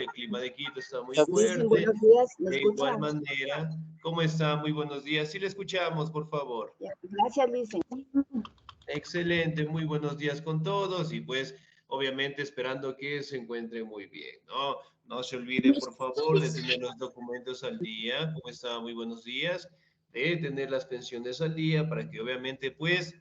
el clima de Quito está muy Dicen, fuerte. buenos días, ¿me De igual escuchas? manera, ¿cómo está? Muy buenos días. Sí le escuchamos, por favor. Gracias, dicen. Excelente, muy buenos días con todos y pues obviamente esperando que se encuentren muy bien, ¿no? No se olvide, por favor, de tener los documentos al día. ¿Cómo está? Muy buenos días. De tener las pensiones al día para que obviamente pues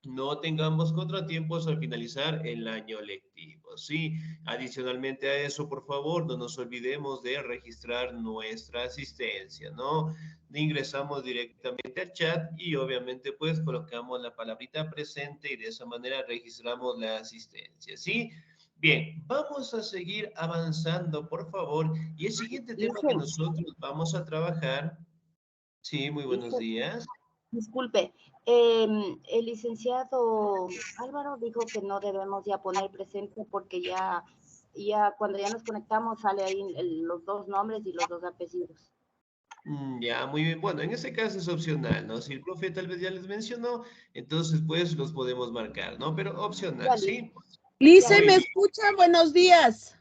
no tengamos contratiempos al finalizar el año lectivo, ¿sí? Adicionalmente a eso, por favor, no nos olvidemos de registrar nuestra asistencia, ¿no? Ingresamos directamente al chat y obviamente pues colocamos la palabrita presente y de esa manera registramos la asistencia, ¿sí? Bien, vamos a seguir avanzando, por favor. Y el siguiente tema que Dicen, nosotros vamos a trabajar, sí, muy buenos dicen, días. disculpe, el licenciado Álvaro dijo que no debemos ya poner presente porque ya cuando ya nos conectamos sale ahí los dos nombres y los dos apellidos. Ya, muy bien. Bueno, en ese caso es opcional, ¿no? Si el profe tal vez ya les mencionó, entonces pues los podemos marcar, ¿no? Pero opcional, Ya, ¿sí? ya, Lice, Muy ¿me bien. escucha? Buenos días.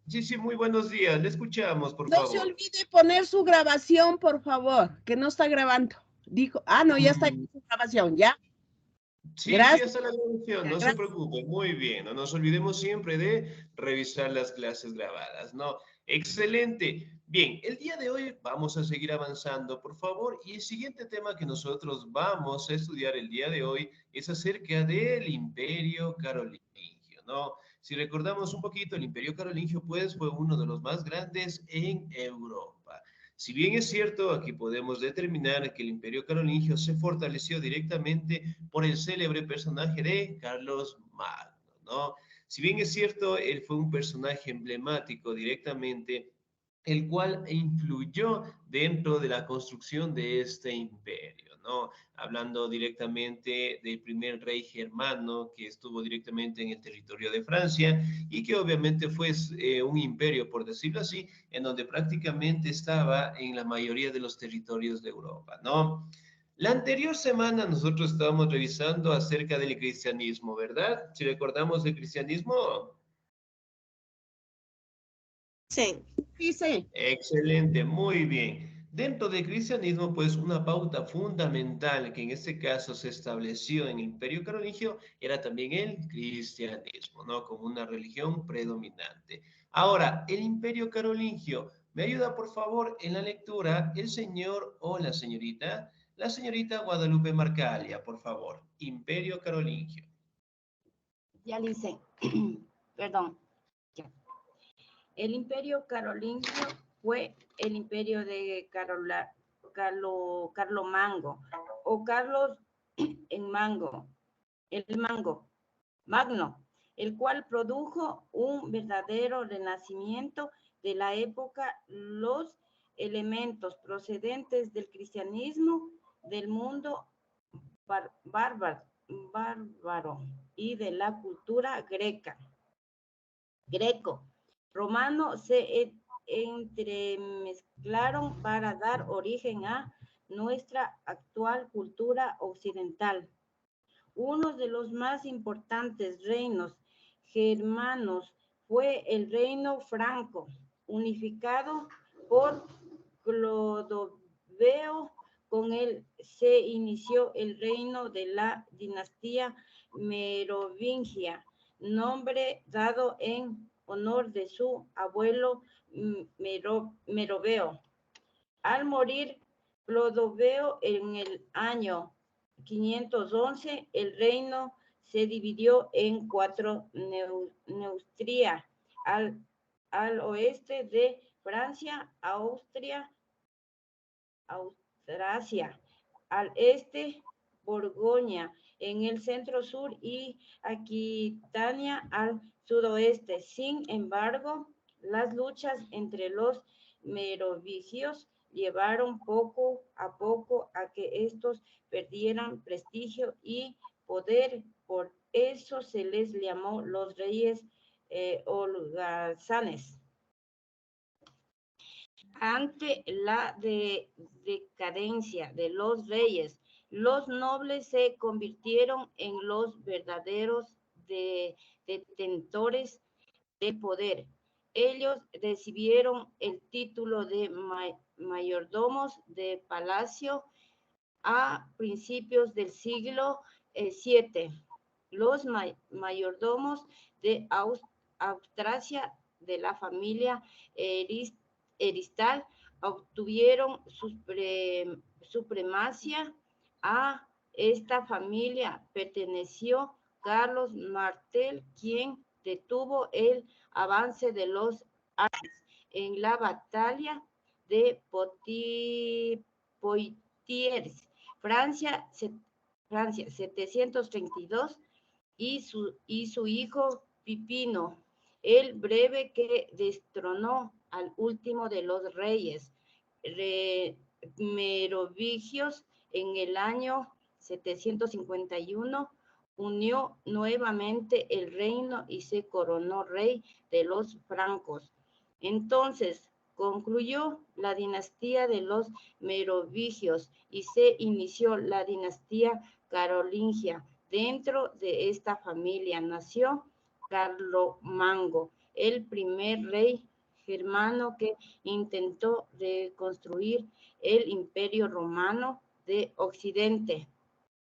Sí, sí, muy buenos días. Le escuchamos, por No se favor. olvide poner su grabación, por favor, que no está grabando. Dijo, no, ya está Mm, su grabación, ¿ya? sí, sí, Gracias, hasta la grabación, no se gracias. preocupe. Muy bien, no nos olvidemos siempre de revisar las clases grabadas, ¿no? Excelente. Bien, el día de hoy vamos a seguir avanzando, por favor, y el siguiente tema que nosotros vamos a estudiar el día de hoy es acerca del Imperio Carolingio, ¿no? Si recordamos un poquito, el Imperio Carolingio, pues, fue uno de los más grandes en Europa. Si bien es cierto, aquí podemos determinar que el Imperio Carolingio se fortaleció directamente por el célebre personaje de Carlos Magno, ¿no? Si bien es cierto, él fue un personaje emblemático directamente, el cual influyó dentro de la construcción de este imperio, ¿no? Hablando directamente del primer rey germano que estuvo directamente en el territorio de Francia y que obviamente fue un imperio, por decirlo así, en donde prácticamente estaba en la mayoría de los territorios de Europa, ¿no? La anterior semana nosotros estábamos revisando acerca del cristianismo, ¿verdad? Si recordamos el cristianismo. Sí, dice. Excelente, muy bien. Dentro del cristianismo, pues una pauta fundamental que en este caso se estableció en el Imperio Carolingio era también el cristianismo, ¿no? Como una religión predominante. Ahora, el Imperio Carolingio, ¿me ayuda por favor en la lectura el señor o la señorita? La señorita Guadalupe Marcalia, por favor. Imperio Carolingio. ya dicen, perdón. Ya. El imperio carolingio fue el imperio de Carlomango o Carlos en Mango, Magno, el cual produjo un verdadero renacimiento de la época. Los elementos procedentes del cristianismo, del mundo bárbaro y de la cultura greco-romano se entremezclaron para dar origen a nuestra actual cultura occidental. Uno de los más importantes reinos germanos fue el reino franco, unificado por Clodoveo. Con él se inició el reino de la dinastía merovingia, nombre dado en honor de su abuelo Meroveo. Al morir Clodoveo en el año 511, el reino se dividió en cuatro: Neustria, al oeste de Francia, Austrasia, al este Borgoña, en el centro sur, y Aquitania al sudoeste. Sin embargo, las luchas entre los merovingios llevaron poco a que estos perdieran prestigio y poder. Por eso se les llamó los reyes holgazanes. Ante la decadencia de los reyes, los nobles se convirtieron en los verdaderos detentores del poder. Ellos recibieron el título de mayordomos de palacio a principios del siglo VII. Los mayordomos de Austrasia de la familia Eristal obtuvieron supremacía. A esta familia perteneció Carlos Martel, quien detuvo el avance de los árabes en la batalla de Poitiers, Francia 732, y su hijo Pipino el Breve, que destronó al último de los reyes merovingios en el año 751, unió nuevamente el reino y se coronó rey de los francos. Entonces concluyó la dinastía de los merovingios y se inició la dinastía carolingia. Dentro de esta familia nació Carlomango, el primer rey germano que intentó reconstruir el Imperio Romano de Occidente.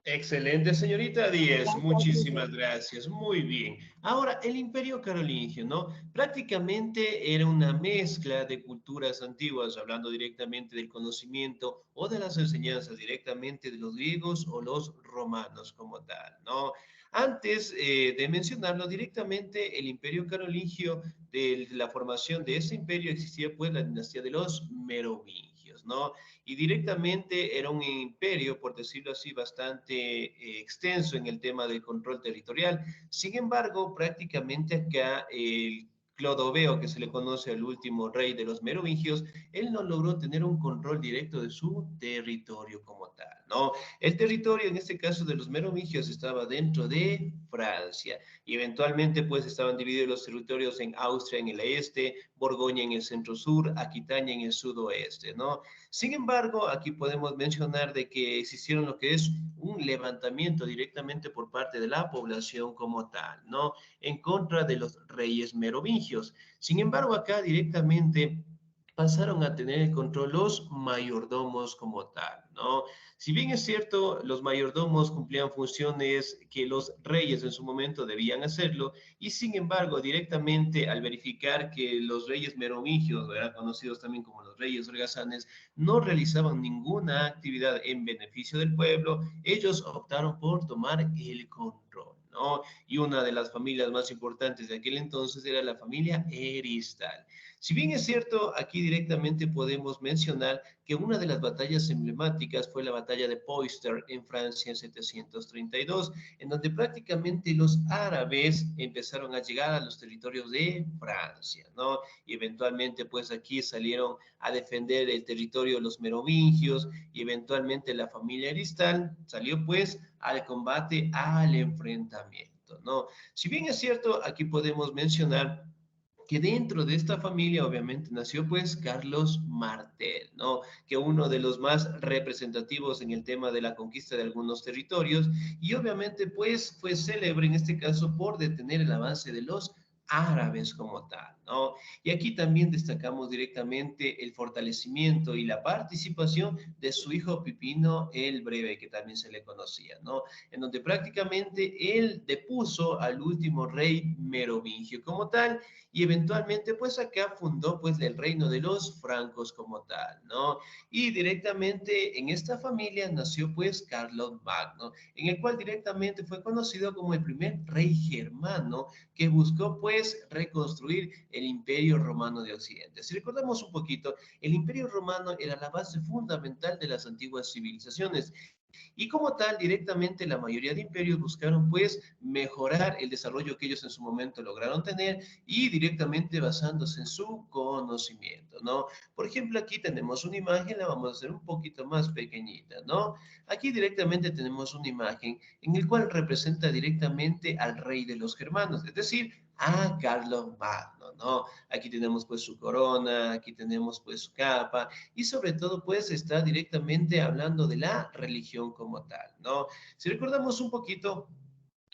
Excelente, señorita Díez, muchísimas gracias, muy bien. Ahora, el Imperio Carolingio, ¿no? Prácticamente era una mezcla de culturas antiguas, hablando directamente del conocimiento o de las enseñanzas directamente de los griegos o los romanos como tal, ¿no? Antes de mencionarlo directamente, el Imperio Carolingio, de la formación de ese imperio existía pues la dinastía de los merovingios, ¿no? Y directamente era un imperio, por decirlo así, bastante extenso en el tema del control territorial. Sin embargo, prácticamente acá el Clodoveo, que se le conoce al último rey de los merovingios, él no logró tener un control directo de su territorio como tal, ¿no? El territorio, en este caso de los merovingios, estaba dentro de Francia y eventualmente pues estaban divididos los territorios en Austria en el este, Borgoña en el centro-sur, Aquitania en el sudoeste, ¿no? Sin embargo, aquí podemos mencionar de que existieron lo que es un levantamiento directamente por parte de la población como tal, ¿no? En contra de los reyes merovingios. Sin embargo, acá directamente pasaron a tener el control los mayordomos como tal, ¿no? Si bien es cierto, los mayordomos cumplían funciones que los reyes en su momento debían hacerlo, y sin embargo, directamente al verificar que los reyes merovingios, eran conocidos también como los reyes holgazanes, no realizaban ninguna actividad en beneficio del pueblo, ellos optaron por tomar el control, ¿no? Y una de las familias más importantes de aquel entonces era la familia Eristal. Si bien es cierto, aquí directamente podemos mencionar que una de las batallas emblemáticas fue la batalla de Poitiers en Francia en 732, en donde prácticamente los árabes empezaron a llegar a los territorios de Francia, ¿no? Y eventualmente pues aquí salieron a defender el territorio de los merovingios y eventualmente la familia Aristal salió pues al combate, al enfrentamiento, ¿no? Si bien es cierto, aquí podemos mencionar que dentro de esta familia obviamente nació pues Carlos Martel, ¿no? Que uno de los más representativos en el tema de la conquista de algunos territorios y obviamente pues fue célebre en este caso por detener el avance de los árabes como tal, ¿no? Y aquí también destacamos directamente el fortalecimiento y la participación de su hijo Pipino el Breve, que también se le conocía, ¿no? En donde prácticamente él depuso al último rey merovingio como tal y eventualmente pues acá fundó pues el reino de los francos como tal, ¿no? Y directamente en esta familia nació pues Carlos Magno, en el cual directamente fue conocido como el primer rey germano que buscó pues reconstruir el Imperio Romano de Occidente. Si recordamos un poquito, el Imperio Romano era la base fundamental de las antiguas civilizaciones. Y como tal, directamente la mayoría de imperios buscaron pues mejorar el desarrollo que ellos en su momento lograron tener y directamente basándose en su conocimiento, ¿no? Por ejemplo, aquí tenemos una imagen, la vamos a hacer un poquito más pequeñita, ¿no? Aquí directamente tenemos una imagen en el cual representa directamente al rey de los germanos, es decir, a Carlos Magno, ¿no? Aquí tenemos pues su corona, aquí tenemos pues su capa y sobre todo pues está directamente hablando de la religión como tal, ¿no? Si recordamos un poquito,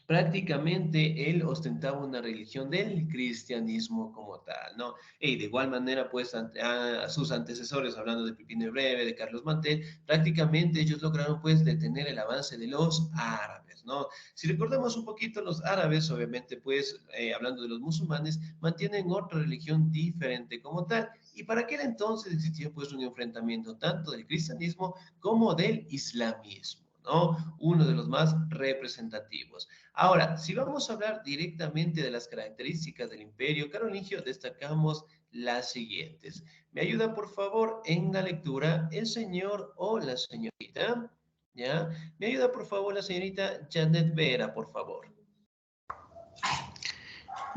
prácticamente él ostentaba una religión del cristianismo como tal, ¿no? Y de igual manera, pues, a sus antecesores, hablando de Pipino el Breve, de Carlos Martel, prácticamente ellos lograron, pues, detener el avance de los árabes, ¿no? Si recordamos un poquito, los árabes, obviamente, pues, hablando de los musulmanes, mantienen otra religión diferente como tal, y para aquel entonces existía, pues, un enfrentamiento tanto del cristianismo como del islamismo, ¿no? Uno de los más representativos. Ahora, si vamos a hablar directamente de las características del imperio carolingio, destacamos las siguientes. ¿Me ayuda, por favor, en la lectura el señor o la señorita? ¿Ya? ¿Me ayuda, por favor, la señorita Janet Vera, por favor?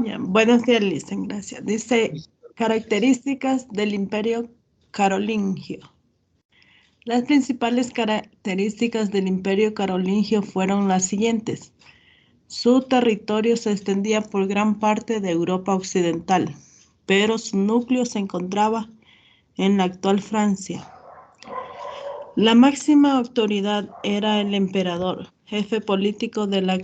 Ya, buenos días, Listen, gracias. Dice, características del Imperio Carolingio. Las principales características del Imperio Carolingio fueron las siguientes. Su territorio se extendía por gran parte de Europa Occidental, pero su núcleo se encontraba en la actual Francia. La máxima autoridad era el emperador, jefe político de la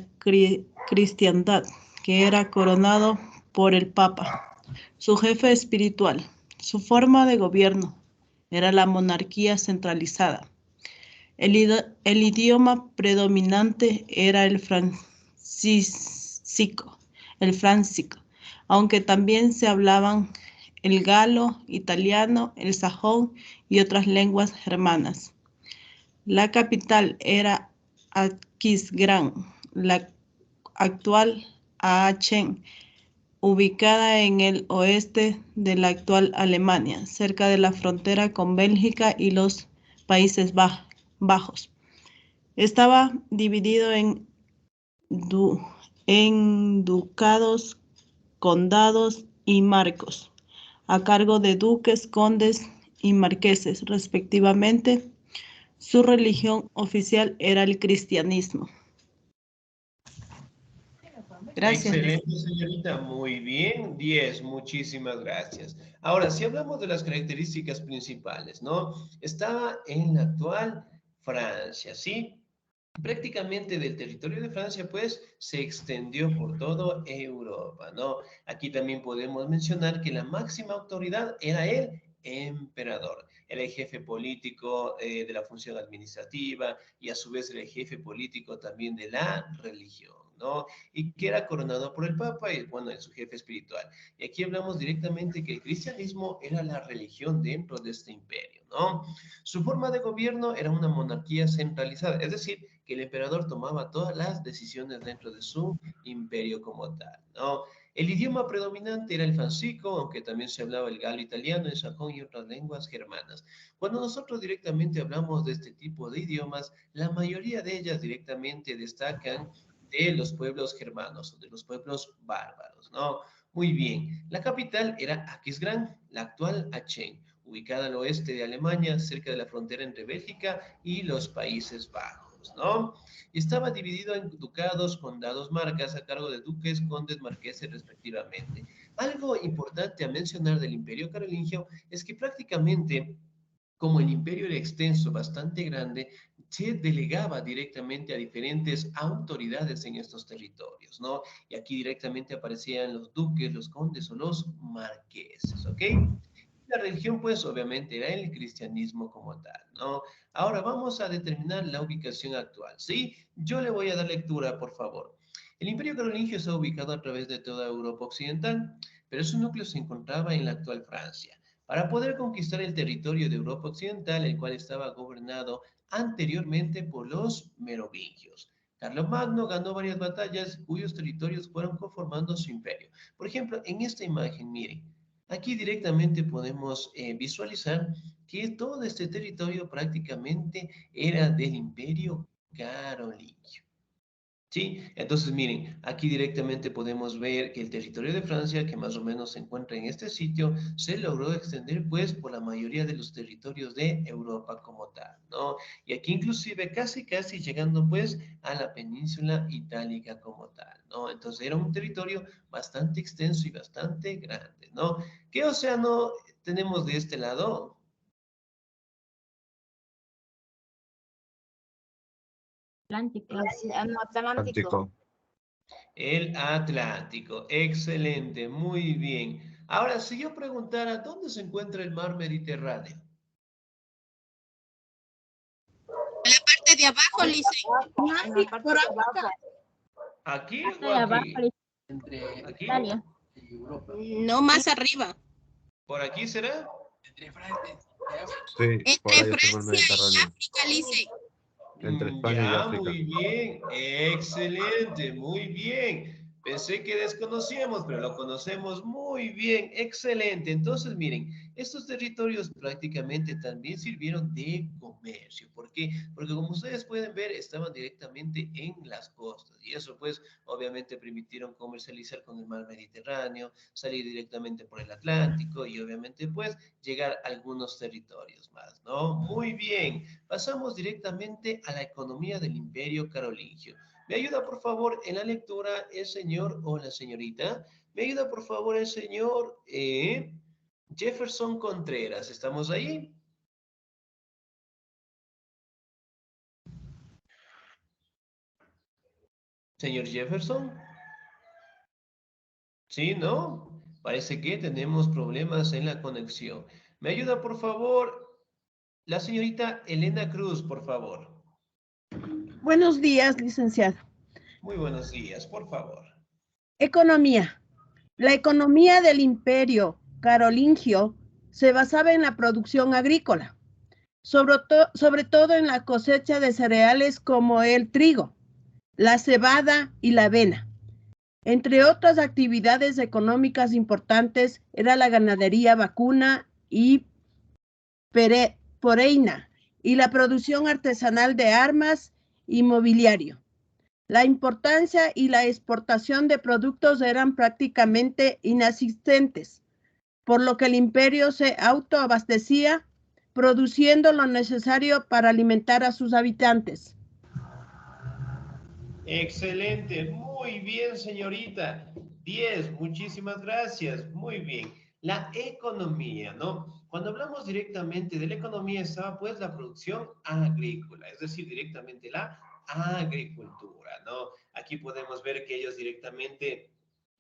cristiandad, que era coronado por el Papa, su jefe espiritual. Su forma de gobierno era la monarquía centralizada. El idioma predominante era el fráncico, aunque también se hablaban el galo, italiano, el sajón y otras lenguas germanas. La capital era Aquisgrán, la actual Aachen, ubicada en el oeste de la actual Alemania, cerca de la frontera con Bélgica y los Países Bajos. Estaba dividido en ducados, condados y marcos, a cargo de duques, condes y marqueses, respectivamente. Su religión oficial era el cristianismo. Gracias. Excelente, señorita. Muy bien. 10. Muchísimas gracias. Ahora, si hablamos de las características principales, ¿no? Estaba en la actual Francia, ¿sí? Prácticamente del territorio de Francia, pues, se extendió por toda Europa, ¿no? Aquí también podemos mencionar que la máxima autoridad era el emperador. Era el jefe político de la función administrativa y a su vez era el jefe político también de la religión, ¿no? Y que era coronado por el Papa y, bueno, es su jefe espiritual. Y aquí hablamos directamente que el cristianismo era la religión dentro de este imperio, ¿no? Su forma de gobierno era una monarquía centralizada, es decir, que el emperador tomaba todas las decisiones dentro de su imperio como tal, ¿no? El idioma predominante era el francico, aunque también se hablaba el galo italiano, el sajón y otras lenguas germanas. Cuando nosotros directamente hablamos de este tipo de idiomas, la mayoría de ellas directamente destacan de los pueblos germanos o de los pueblos bárbaros, ¿no? Muy bien. La capital era Aquisgrán, la actual Aachen, ubicada al oeste de Alemania, cerca de la frontera entre Bélgica y los Países Bajos, ¿no? Estaba dividido en ducados, condados, marcas, a cargo de duques, condes, marqueses, respectivamente. Algo importante a mencionar del Imperio Carolingio es que prácticamente, como el imperio era extenso, bastante grande, se delegaba directamente a diferentes autoridades en estos territorios, ¿no? Y aquí directamente aparecían los duques, los condes o los marqueses, ¿ok? La religión, pues, obviamente era el cristianismo como tal, ¿no? Ahora vamos a determinar la ubicación actual, ¿sí? Yo le voy a dar lectura, por favor. El Imperio Carolingio está ubicado a través de toda Europa Occidental, pero su núcleo se encontraba en la actual Francia. Para poder conquistar el territorio de Europa Occidental, el cual estaba gobernado anteriormente por los merovingios. Carlomagno ganó varias batallas cuyos territorios fueron conformando su imperio. Por ejemplo, en esta imagen, miren, aquí directamente podemos visualizar que todo este territorio prácticamente era del Imperio Carolingio. ¿Sí? Entonces, miren, aquí directamente podemos ver que el territorio de Francia, que más o menos se encuentra en este sitio, se logró extender pues por la mayoría de los territorios de Europa como tal, ¿no? Y aquí inclusive casi llegando pues a la península itálica como tal, ¿no? Entonces era un territorio bastante extenso y bastante grande, ¿no? ¿Qué océano tenemos de este lado? Atlántico. Atlántico. El Atlántico. Excelente, muy bien. Ahora, si yo preguntara, ¿dónde se encuentra el mar Mediterráneo? En la parte de abajo, Lice. En la parte de abajo. ¿Aquí o De abajo, aquí? Lice. ¿Aquí? Italia. No, más arriba. ¿Por aquí será? Sí, por Entre ahí está el mar Francia y Mediterráneo. África, Lice. Entre España y Ya, África. muy bien. Excelente, muy bien. Pensé que desconocíamos, pero lo conocemos muy bien. Excelente. Entonces, miren, estos territorios prácticamente también sirvieron de comercio. ¿Por qué? Porque como ustedes pueden ver, estaban directamente en las costas. Y eso, pues, obviamente permitieron comercializar con el mar Mediterráneo, salir directamente por el Atlántico y obviamente, pues, llegar a algunos territorios más, ¿no? Muy bien. Pasamos directamente a la economía del Imperio Carolingio. ¿Me ayuda, por favor, en la lectura el señor o la señorita? ¿Me ayuda, por favor, el señor Jefferson Contreras? ¿Estamos ahí? Señor Jefferson. ¿Sí, no? Parece que tenemos problemas en la conexión. ¿Me ayuda, por favor, la señorita Elena Cruz, por favor? Buenos días, licenciado. Muy buenos días, por favor. Economía. La economía del imperio carolingio se basaba en la producción agrícola, sobre todo en la cosecha de cereales como el trigo, la cebada y la avena. Entre otras actividades económicas importantes era la ganadería vacuna y poreina y la producción artesanal de armas y mobiliario. La importancia y la exportación de productos eran prácticamente inexistentes, por lo que el imperio se autoabastecía, produciendo lo necesario para alimentar a sus habitantes. Excelente, muy bien, señorita. 10, muchísimas gracias. Muy bien. La economía, ¿no? Cuando hablamos directamente de la economía estaba pues la producción agrícola, es decir, directamente la agricultura, ¿no? Aquí podemos ver que ellos directamente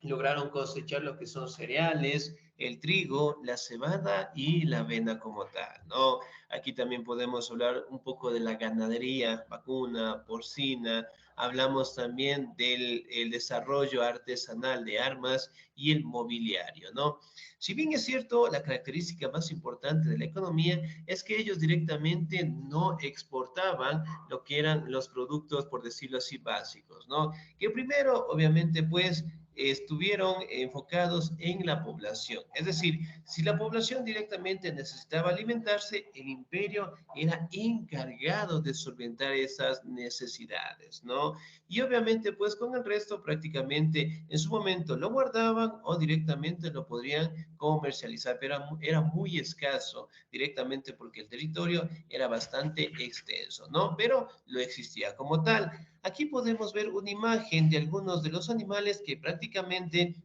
lograron cosechar lo que son cereales, el trigo, la cebada y la avena como tal, ¿no? Aquí también podemos hablar un poco de la ganadería vacuna, porcina. Hablamos también del el desarrollo artesanal de armas y el mobiliario, ¿no? Si bien es cierto, la característica más importante de la economía es que ellos directamente no exportaban lo que eran los productos, por decirlo así, básicos, ¿no? Que primero, obviamente, pues, estuvieron enfocados en la población. Es decir, si la población directamente necesitaba alimentarse, el imperio era encargado de solventar esas necesidades, ¿no? Y obviamente, pues con el resto prácticamente en su momento lo guardaban o directamente lo podrían comercializar, pero era muy escaso directamente porque el territorio era bastante extenso, ¿no? Pero lo existía como tal. Aquí podemos ver una imagen de algunos de los animales que prácticamente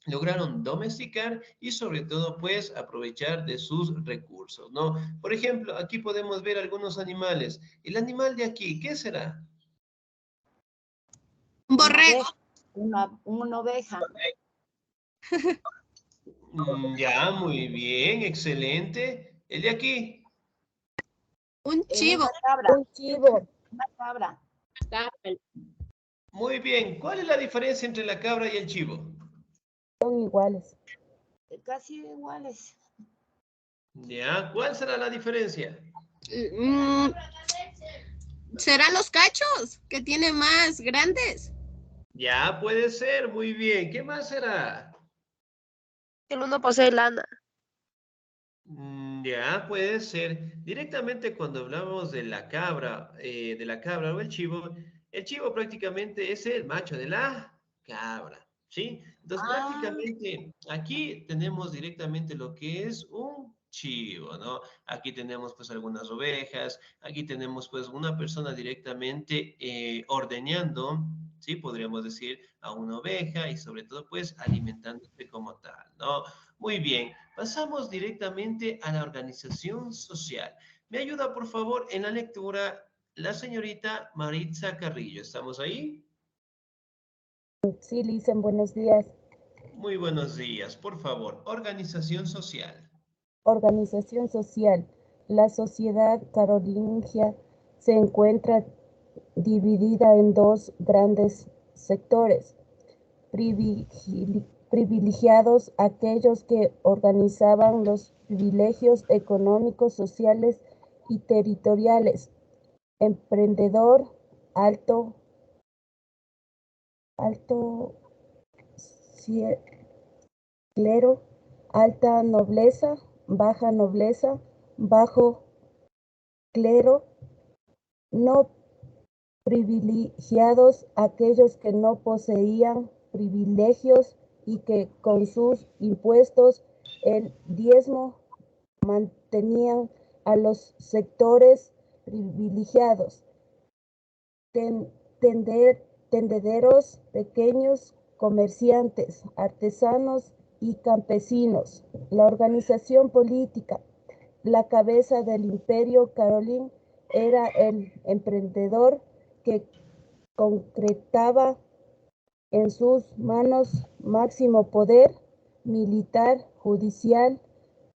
lograron domesticar y sobre todo pues aprovechar de sus recursos, ¿no? Por ejemplo, aquí podemos ver algunos animales. El animal de aquí, ¿qué será? Un borrego. Una oveja. Ya, muy bien, excelente. El de aquí. Un chivo. Una cabra. Un chivo. Una cabra. Muy bien. ¿Cuál es la diferencia entre la cabra y el chivo? Son iguales. Casi iguales. Ya, ¿cuál será la diferencia? Mm, ¿Serán los cachos que tiene más grandes? Ya, puede ser, muy bien. ¿Qué más será? El uno posee lana. Ya, puede ser. Directamente cuando hablamos de la cabra o el chivo prácticamente es el macho de la cabra, ¿sí? Entonces, prácticamente aquí tenemos directamente lo que es un chivo, ¿no? Aquí tenemos pues algunas ovejas, aquí tenemos pues una persona directamente ordeñando, ¿sí? Podríamos decir a una oveja y sobre todo pues alimentándose como tal, ¿no? Muy bien, pasamos directamente a la organización social. ¿Me ayuda, por favor, en la lectura la señorita Maritza Carrillo? ¿Estamos ahí? Sí, Lisen, buenos días. Muy buenos días. Por favor, organización social. Organización social. La sociedad carolingia se encuentra dividida en dos grandes sectores. Privilegiados aquellos que organizaban los privilegios económicos, sociales y territoriales. Emprendedor, alto clero, alta nobleza, bajo clero, no privilegiados aquellos que no poseían privilegios y que con sus impuestos, el diezmo, mantenían a los sectores privilegiados. Tendederos, pequeños comerciantes, artesanos y campesinos. La organización política. La cabeza del imperio carolín era el emprendedor que concretaba en sus manos máximo poder militar, judicial,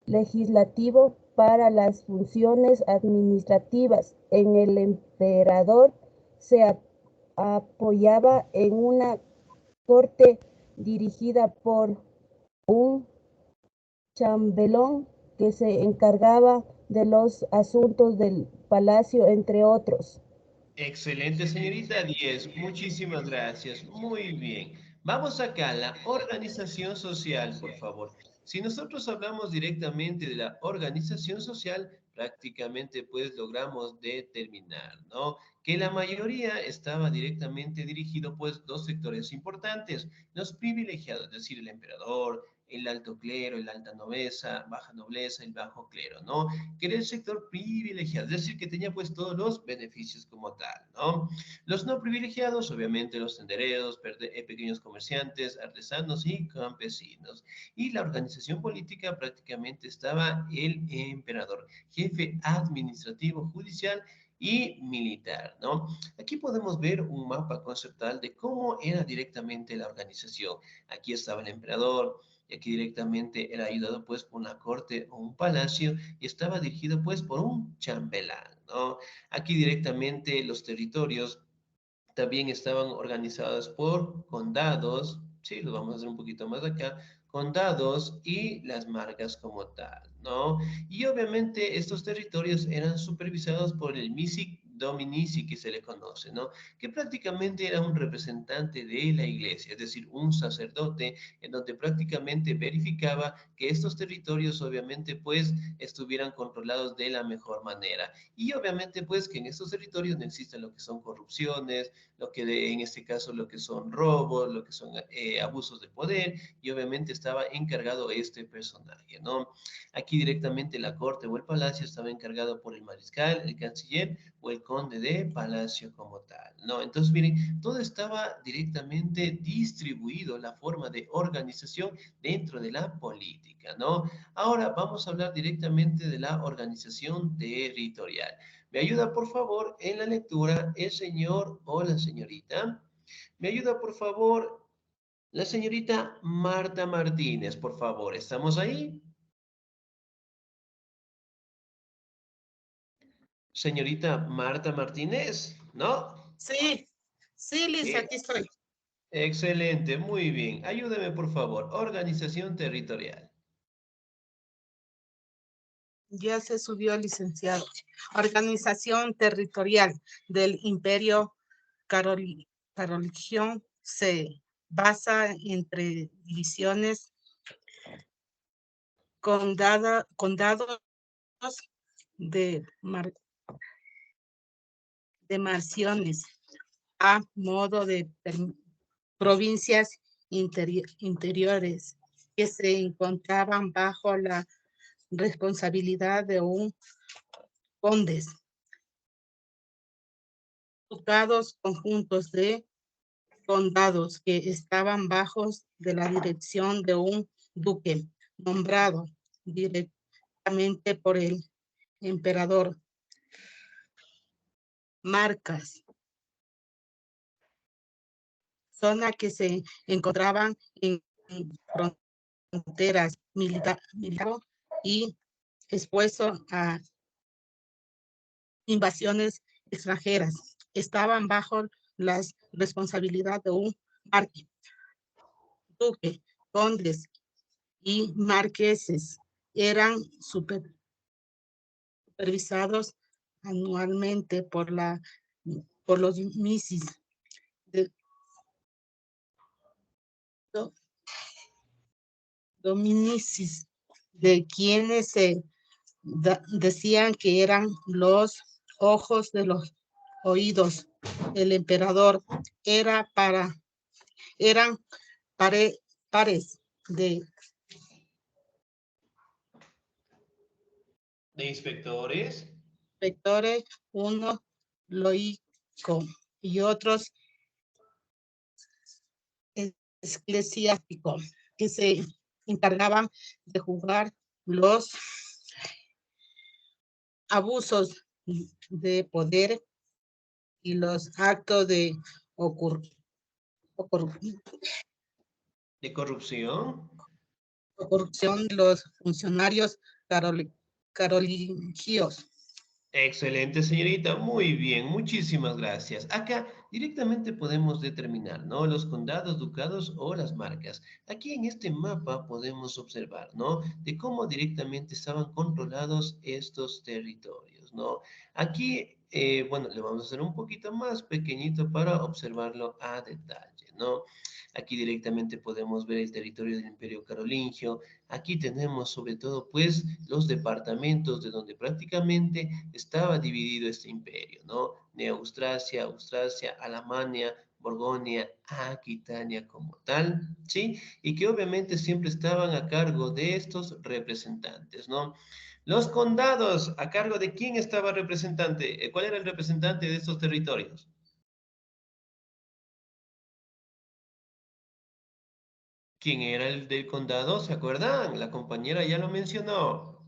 legislativo para las funciones administrativas. En el emperador se apoyaba en una corte dirigida por un chambelán que se encargaba de los asuntos del palacio, entre otros. Excelente, señorita 10. Muchísimas gracias. Muy bien. Vamos acá, la organización social, por favor. Si nosotros hablamos directamente de la organización social, prácticamente pues logramos determinar, ¿no? Que la mayoría estaba directamente dirigido pues dos sectores importantes, los privilegiados, es decir, el emperador, el alto clero, el alta nobleza, baja nobleza, el bajo clero, ¿no? Que era el sector privilegiado, es decir, que tenía pues todos los beneficios como tal, ¿no? Los no privilegiados, obviamente los tendereros, pequeños comerciantes, artesanos y campesinos. Y la organización política prácticamente estaba el emperador, jefe administrativo, judicial y militar, ¿no? Aquí podemos ver un mapa conceptual de cómo era directamente la organización. Aquí estaba el emperador, y aquí directamente era ayudado pues por una corte o un palacio y estaba dirigido pues por un chambelán, ¿no? Aquí directamente los territorios también estaban organizados por condados, sí, lo vamos a hacer un poquito más acá, condados y las marcas como tal, ¿no? Y obviamente estos territorios eran supervisados por el Misic Dominici, que se le conoce, ¿no? Que prácticamente era un representante de la iglesia, es decir, un sacerdote en donde prácticamente verificaba que estos territorios obviamente pues estuvieran controlados de la mejor manera. Y obviamente pues que en estos territorios no existen lo que son corrupciones, en este caso lo que son robos, lo que son abusos de poder, y obviamente estaba encargado este personaje, ¿no? Aquí directamente la corte o el palacio estaba encargado por el mariscal, el canciller o el conde de palacio como tal, ¿no? Entonces, miren, todo estaba directamente distribuido, la forma de organización dentro de la política, ¿no? Ahora vamos a hablar directamente de la organización territorial. ¿Me ayuda, por favor, en la lectura el señor o la señorita? ¿Me ayuda, por favor, la señorita Marta Martínez, por favor? ¿Estamos ahí? Señorita Marta Martínez, ¿no? Sí, sí, Liz, Eh, aquí estoy. excelente, muy bien. Ayúdeme, por favor. Organización territorial. Ya se subió, licenciado. Organización territorial del Imperio Carolingio se basa entre divisiones, condados de, marciones a modo de provincias interiores que se encontraban bajo la responsabilidad de un condes, ducados, conjuntos de condados que estaban bajo de la dirección de un duque nombrado directamente por el emperador. Marcas zona que se encontraban en fronteras militar y expuesto a invasiones extranjeras. Estaban bajo la responsabilidad de un marqués, duque, condes y marqueses. Eran supervisados anualmente por los misis de dominicis, de quienes se decían que eran los ojos de los oídos. El emperador eran pares de inspectores. inspectores, uno loico y otros eclesiásticos, que se encargaban de juzgar los abusos de poder y los actos de ¿De corrupción? corrupción de los funcionarios carolingios. Excelente, señorita. Muy bien, muchísimas gracias. Acá directamente podemos determinar, ¿no? Los condados, ducados o las marcas. Aquí en este mapa podemos observar, ¿no? De cómo directamente estaban controlados estos territorios, ¿no? Aquí, bueno, le vamos a hacer un poquito más pequeñito para observarlo a detalle, ¿no? Aquí directamente podemos ver el territorio del Imperio Carolingio. Aquí tenemos sobre todo, pues, los departamentos de donde prácticamente estaba dividido este imperio, ¿no? Neaustrasia, Austrasia, Alamania, Borgoña, Aquitania como tal, ¿sí? Y que obviamente siempre estaban a cargo de estos representantes, ¿no? Los condados, ¿a cargo de quién estaba representante? ¿Cuál era el representante de estos territorios? ¿Quién era el del condado? ¿Se acuerdan? La compañera ya lo mencionó.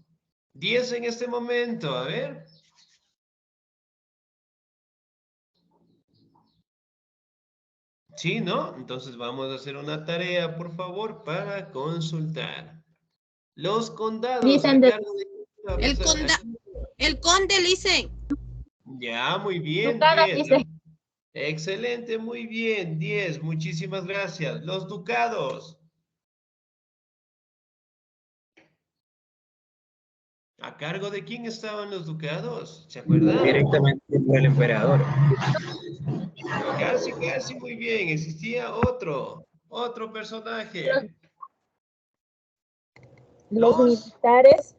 10 en este momento, a ver. Sí, ¿no? Entonces vamos a hacer una tarea, por favor, para consultar. Los condados a cargo de... El conde, dice. Ya, muy bien, Ducado, 10. dice. Excelente, muy bien, 10. Muchísimas gracias. Los ducados. ¿A cargo de quién estaban los ducados? ¿Se acuerdan? Directamente por el emperador. Casi, casi muy bien. Existía otro personaje. Los militares,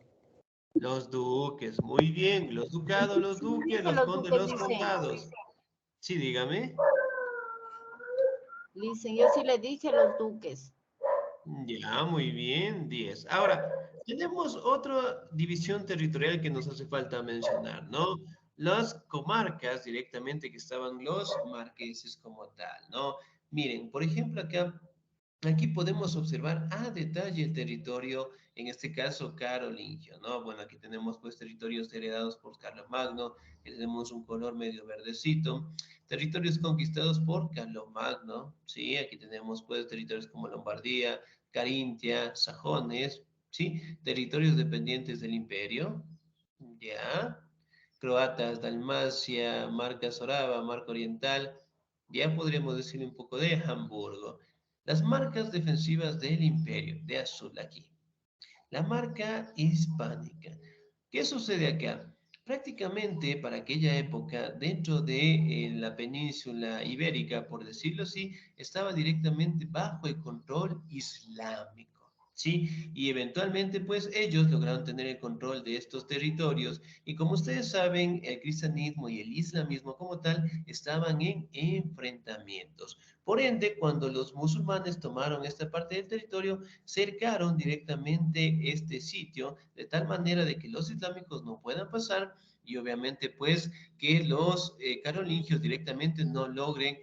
Los duques, muy bien. Los ducados, los duques, Dice los los condes, duques, los dice. condados. Sí, dígame. Dicen, yo sí le dije los duques. Ya, muy bien, 10. Ahora, tenemos otra división territorial que nos hace falta mencionar, ¿no? Las comarcas directamente que estaban los marqueses como tal, ¿no? Miren, por ejemplo, aquí podemos observar a detalle el territorio, en este caso carolingio, ¿no? Bueno, aquí tenemos pues territorios heredados por Carlomagno, que tenemos un color medio verdecito, territorios conquistados por Carlomagno, ¿sí? Aquí tenemos pues territorios como Lombardía, Carintia, sajones, ¿sí? Territorios dependientes del imperio, ¿ya? Croatas, Dalmacia, Marca Soraba, Marca Oriental, ya podríamos decir un poco de Hamburgo. Las marcas defensivas del imperio, de azul aquí. La marca hispánica. ¿Qué sucede acá? Prácticamente para aquella época, dentro de la península ibérica, por decirlo así, estaba directamente bajo el control islámico. ¿Sí? Y eventualmente, pues ellos lograron tener el control de estos territorios. Y como ustedes saben, el cristianismo y el islamismo como tal estaban en enfrentamientos. Por ende, cuando los musulmanes tomaron esta parte del territorio, cercaron directamente este sitio de tal manera de que los islámicos no puedan pasar y obviamente pues que los carolingios directamente no logren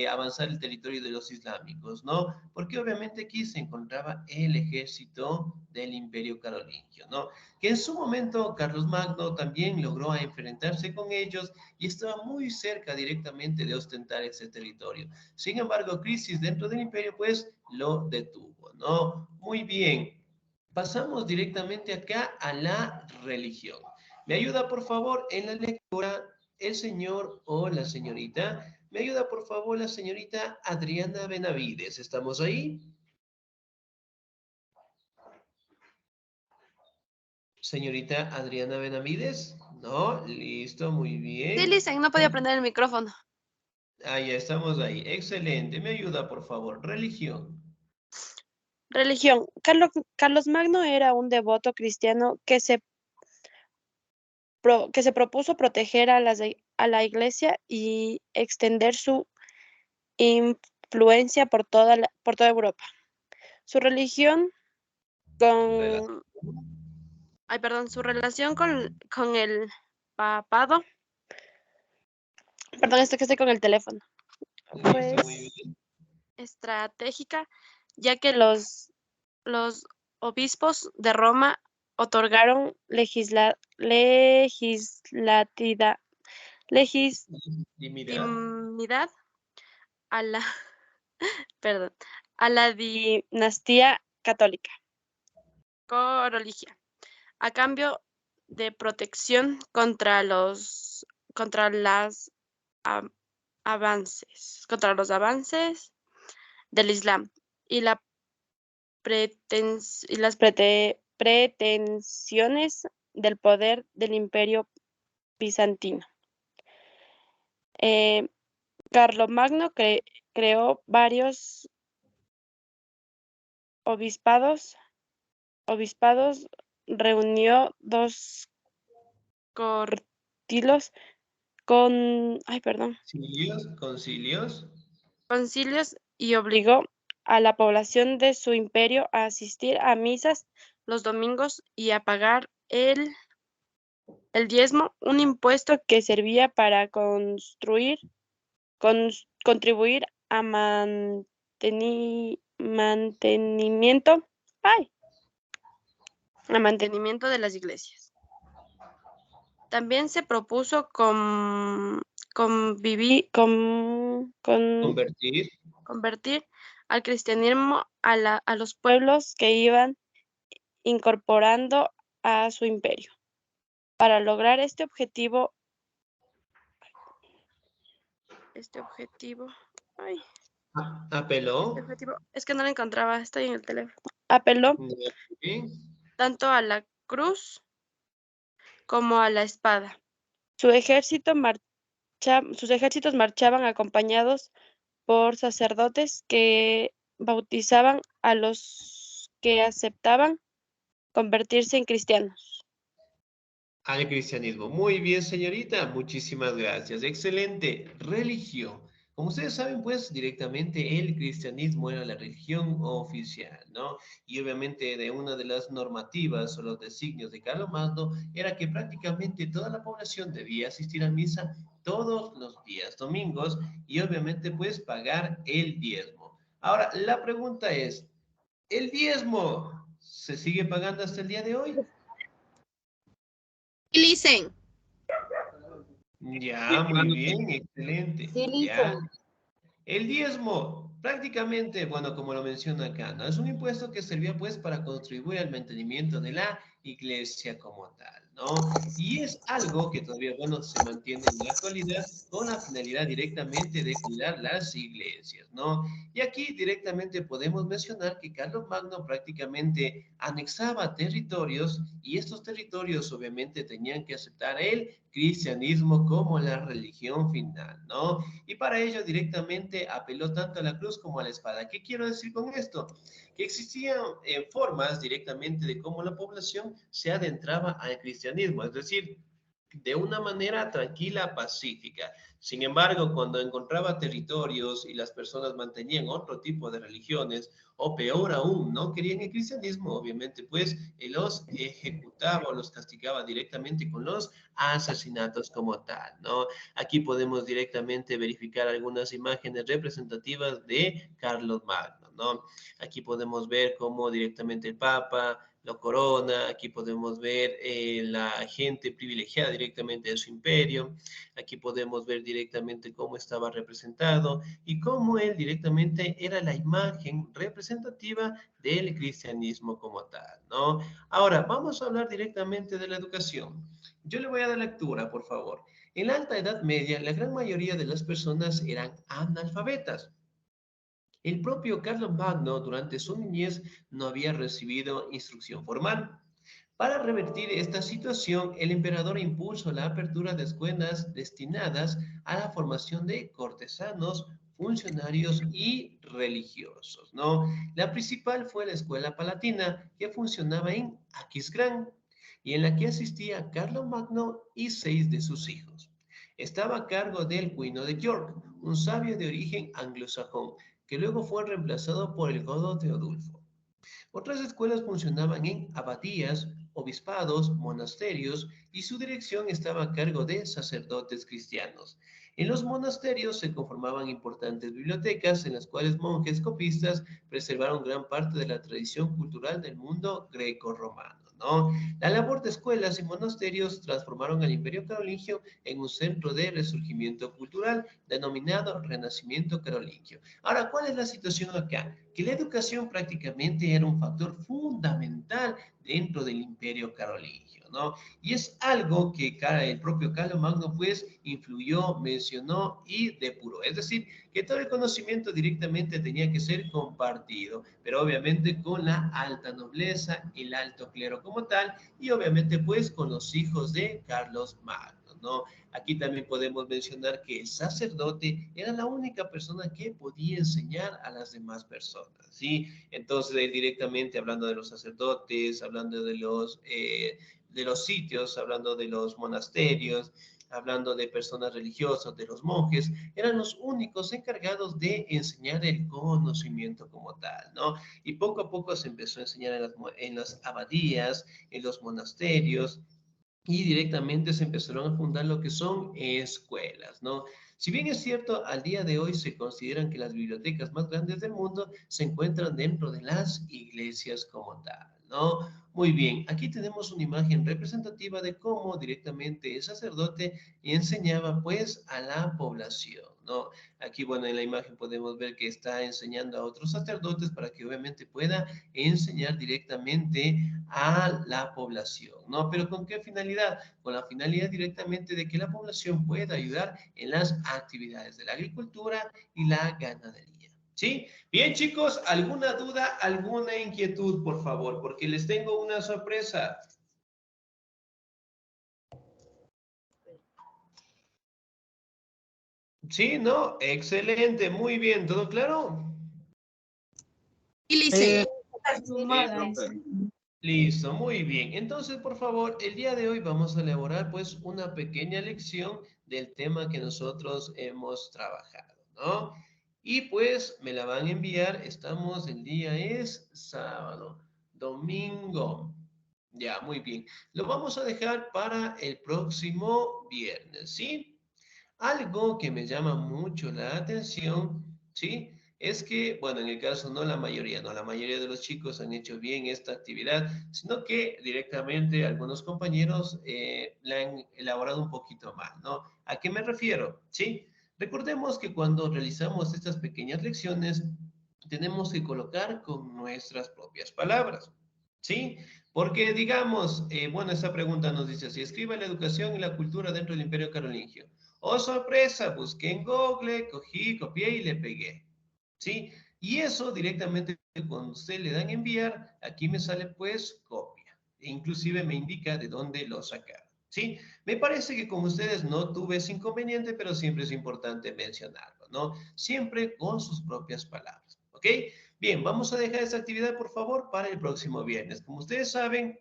avanzar el territorio de los islámicos, ¿no? Porque obviamente aquí se encontraba el ejército del Imperio Carolingio, ¿no? Que en su momento Carlos Magno también logró enfrentarse con ellos y estaba muy cerca directamente de ostentar ese territorio. Sin embargo, crisis dentro del imperio, pues, lo detuvo, ¿no? Muy bien. Pasamos directamente acá a la religión. ¿Me ayuda, por favor, en la lectura el señor o la señorita? ¿Me ayuda, por favor, la señorita Adriana Benavides? ¿Estamos ahí? Señorita Adriana Benavides. No, listo, muy Sí, bien. listen, no podía prender el micrófono. Ah, ya estamos ahí. Excelente. ¿Me ayuda, por favor? Religión. Religión. Carlos Magno era un devoto cristiano que se propuso proteger a la iglesia y extender su influencia por toda Europa. Su religión con, ay, perdón, su relación con el papado, perdón, esto que estoy con el teléfono, Listo, muy pues bien. estratégica, ya que los obispos de Roma otorgaron Intimidad. legitimidad a la, perdón, a la dinastía católica coroligia, a cambio de protección contra las a- contra los avances del Islam y las pretensiones del poder del Imperio bizantino. Eh, Carlomagno creó varios obispados, reunió dos cortilos Concilios, concilios. concilios y obligó a la población de su imperio a asistir a misas los domingos y a pagar el diezmo, un impuesto que servía para contribuir a mantenimiento, ay, a mantenimiento de las iglesias. También se propuso Convertir. convertir al cristianismo a los pueblos que iban incorporando a su imperio. Para lograr ay, Apeló. es que no lo encontraba, estoy en el teléfono. Apeló Bien. tanto a la cruz como a la espada. Su ejército sus ejércitos marchaban acompañados por sacerdotes que bautizaban a los que aceptaban convertirse en cristianos. Al cristianismo. Muy bien, señorita. Muchísimas gracias. Excelente. Religión. Como ustedes saben, pues directamente el cristianismo era la religión oficial, ¿no? Y obviamente de una de las normativas o los designios de Carlomagno era que prácticamente toda la población debía asistir a misa todos los días domingos y obviamente pues pagar el diezmo. Ahora, la pregunta es, ¿el diezmo se sigue pagando hasta el día de hoy? Sí, listen. Ya, muy bien, excelente. Sí, Ya. listen. El diezmo, prácticamente, bueno, como lo menciona acá, ¿no? Es un impuesto que servía pues para contribuir al mantenimiento de la iglesia como tal, ¿no? Y es algo que todavía, bueno, se mantiene en la actualidad con la finalidad directamente de cuidar las iglesias, ¿no? Y aquí directamente podemos mencionar que Carlos Magno prácticamente anexaba territorios y estos territorios obviamente tenían que aceptar el cristianismo como la religión final, ¿no? Y para ello directamente apeló tanto a la cruz como a la espada. ¿Qué quiero decir con esto? Que existían formas directamente de cómo la población se adentraba al cristianismo, es decir, de una manera tranquila, pacífica. Sin embargo, cuando encontraba territorios y las personas mantenían otro tipo de religiones, o peor aún, no querían el cristianismo, obviamente, pues los ejecutaba o los castigaba directamente con los asesinatos como tal, ¿no? Aquí podemos directamente verificar algunas imágenes representativas de Carlos Magno, ¿no? Aquí podemos ver cómo directamente el Papa lo corona, aquí podemos ver la gente privilegiada directamente de su imperio, aquí podemos ver directamente cómo estaba representado y cómo él directamente era la imagen representativa del cristianismo como tal, ¿no? Ahora, vamos a hablar directamente de la educación. Yo le voy a dar lectura, por favor. En la Alta Edad Media, la gran mayoría de las personas eran analfabetas. El propio Carlos Magno durante su niñez no había recibido instrucción formal. Para revertir esta situación, el emperador impuso la apertura de escuelas destinadas a la formación de cortesanos, funcionarios y religiosos, ¿no? La principal fue la Escuela Palatina, que funcionaba en Aquisgrán y en la que asistía Carlos Magno y 6 de sus hijos. Estaba a cargo del Huino de York, un sabio de origen anglosajón, que luego fue reemplazado por el godo Teodulfo. Otras escuelas funcionaban en abadías, obispados, monasterios y su dirección estaba a cargo de sacerdotes cristianos. En los monasterios se conformaban importantes bibliotecas en las cuales monjes copistas preservaron gran parte de la tradición cultural del mundo greco-romano, ¿no? La labor de escuelas y monasterios transformaron al Imperio Carolingio en un centro de resurgimiento cultural denominado Renacimiento Carolingio. Ahora, ¿cuál es la situación acá? Que la educación prácticamente era un factor fundamental dentro del Imperio Carolingio, ¿no? Y es algo que el propio Carlomagno pues influyó, mencionó y depuró. Es decir, que todo el conocimiento directamente tenía que ser compartido, pero obviamente con la alta nobleza, el alto clero como tal, y obviamente pues con los hijos de Carlos Magno, ¿no? Aquí también podemos mencionar que el sacerdote era la única persona que podía enseñar a las demás personas, ¿sí? Entonces, directamente hablando de los sacerdotes, hablando de los sitios, hablando de los monasterios, hablando de personas religiosas, de los monjes, eran los únicos encargados de enseñar el conocimiento como tal, ¿no? Y poco a poco se empezó a enseñar en las abadías, en los monasterios, y directamente se empezaron a fundar lo que son escuelas, ¿no? Si bien es cierto, al día de hoy se consideran que las bibliotecas más grandes del mundo se encuentran dentro de las iglesias como tal, ¿no? Muy bien, aquí tenemos una imagen representativa de cómo directamente el sacerdote enseñaba pues a la población, ¿no? Aquí, bueno, en la imagen podemos ver que está enseñando a otros sacerdotes para que obviamente pueda enseñar directamente a la población, ¿no? Pero ¿con qué finalidad? Con la finalidad directamente de que la población pueda ayudar en las actividades de la agricultura y la ganadería. ¿Sí? Bien, chicos, ¿alguna duda, alguna inquietud, por favor? Porque les tengo una sorpresa. Sí, ¿no? Excelente, muy bien, ¿todo claro? Y Licen. Listo, muy bien. Entonces, por favor, el día de hoy vamos a elaborar pues una pequeña lección del tema que nosotros hemos trabajado, ¿no? Y pues me la van a enviar, el día es sábado, domingo. Ya, muy bien. Lo vamos a dejar para el próximo viernes, ¿sí? Algo que me llama mucho la atención, ¿sí? Es que, bueno, en el caso no la mayoría, no la mayoría de los chicos han hecho bien esta actividad, sino que directamente algunos compañeros la han elaborado un poquito mal, ¿no? ¿A qué me refiero? ¿Sí? Recordemos que cuando realizamos estas pequeñas lecciones, tenemos que colocar con nuestras propias palabras, ¿sí? Porque digamos, bueno, esta pregunta nos dice así, escriba la educación y la cultura dentro del Imperio Carolingio. Oh, sorpresa, busqué en Google, cogí, copié y le pegué. ¿Sí? Y eso directamente cuando usted le dan enviar, aquí me sale pues copia. E inclusive me indica de dónde lo sacaron. ¿Sí? Me parece que con ustedes no tuve ese inconveniente, pero siempre es importante mencionarlo, ¿no? Siempre con sus propias palabras. ¿Ok? Bien, vamos a dejar esta actividad, por favor, para el próximo viernes. Como ustedes saben,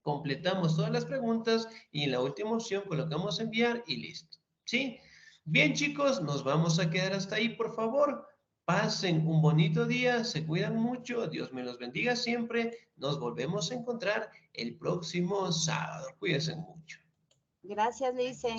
completamos todas las preguntas y en la última opción colocamos enviar y listo. ¿Sí? Bien, chicos, nos vamos a quedar hasta ahí, por favor. Pasen un bonito día, se cuidan mucho, Dios me los bendiga siempre. Nos volvemos a encontrar el próximo sábado. Cuídense mucho. Gracias, Licen.